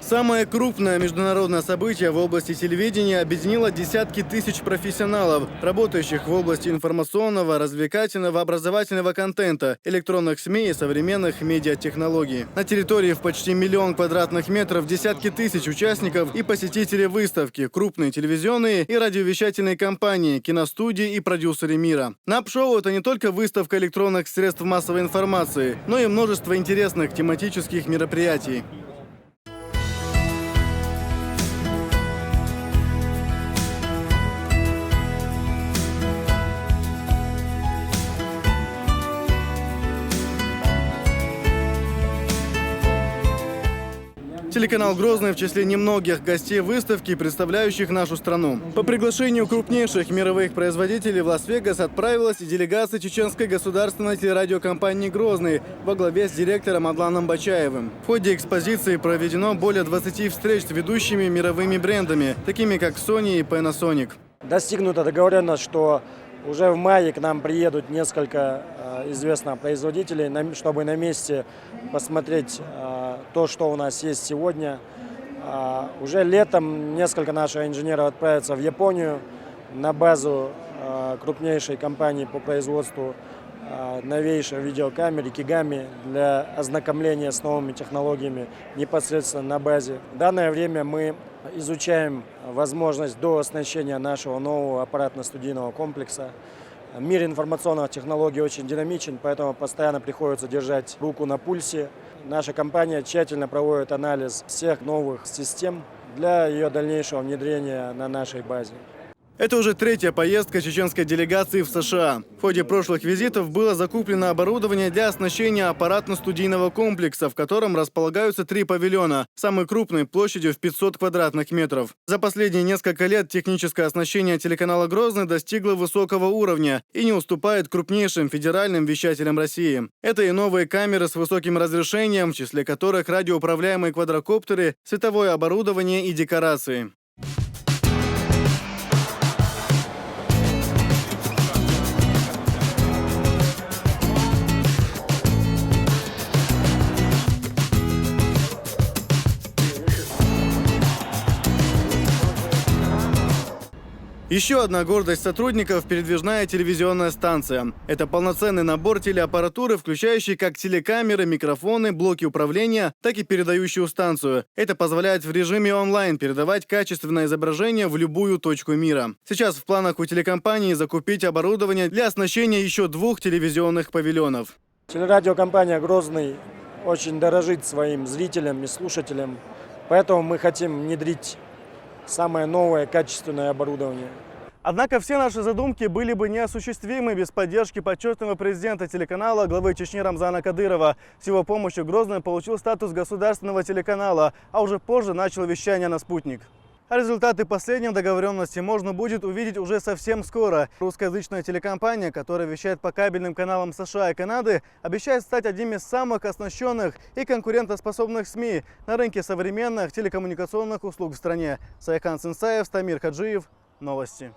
Самое крупное международное событие в области телевидения объединило десятки тысяч профессионалов, работающих в области информационного, развлекательного, образовательного контента, электронных СМИ и современных медиатехнологий. На территории в почти 1 миллион квадратных метров десятки тысяч участников и посетителей выставки, крупные телевизионные и радиовещательные компании, киностудии и продюсеры мира. НАП-шоу – это не только выставка электронных средств массовой информации, но и множество интересных тематических мероприятий. Телеканал «Грозный» в числе немногих гостей выставки, представляющих нашу страну. По приглашению крупнейших мировых производителей в Лас-Вегас отправилась и делегация чеченской государственной телерадиокомпании «Грозный» во главе с директором Адланом Бачаевым. В ходе экспозиции проведено более 20 встреч с ведущими мировыми брендами, такими как Sony и Panasonic. Достигнута договоренность, что уже в мае к нам приедут несколько известных производителей, чтобы на месте посмотреть то, что у нас есть сегодня. Уже летом несколько наших инженеров отправятся в Японию на базу крупнейшей компании по производству новейших видеокамер Кигами для ознакомления с новыми технологиями непосредственно на базе. В данное время мы изучаем возможность дооснащения нашего нового аппаратно-студийного комплекса. Мир информационных технологий очень динамичен, поэтому постоянно приходится держать руку на пульсе. Наша компания тщательно проводит анализ всех новых систем для ее дальнейшего внедрения на нашей базе. Это уже третья поездка чеченской делегации в США. В ходе прошлых визитов было закуплено оборудование для оснащения аппаратно-студийного комплекса, в котором располагаются 3 павильона, самый крупный площадью в 500 квадратных метров. За последние несколько лет техническое оснащение телеканала «Грозный» достигло высокого уровня и не уступает крупнейшим федеральным вещателям России. Это и новые камеры с высоким разрешением, в числе которых радиоуправляемые квадрокоптеры, световое оборудование и декорации. Еще одна гордость сотрудников – передвижная телевизионная станция. Это полноценный набор телеаппаратуры, включающий как телекамеры, микрофоны, блоки управления, так и передающую станцию. Это позволяет в режиме онлайн передавать качественное изображение в любую точку мира. Сейчас в планах у телекомпании закупить оборудование для оснащения еще 2 телевизионных павильонов. Телерадиокомпания «Грозный» очень дорожит своим зрителям и слушателям, поэтому мы хотим внедрить самое новое качественное оборудование. Однако все наши задумки были бы неосуществимы без поддержки почетного президента телеканала, главы Чечни Рамзана Кадырова. С его помощью «Грозный» получил статус государственного телеканала, а уже позже начал вещание на «Спутник». А результаты последней договоренности можно будет увидеть уже совсем скоро. Русскоязычная телекомпания, которая вещает по кабельным каналам США и Канады, обещает стать одним из самых оснащенных и конкурентоспособных СМИ на рынке современных телекоммуникационных услуг в стране. Сайхан Цинцаев, Стамир Хаджиев. Новости.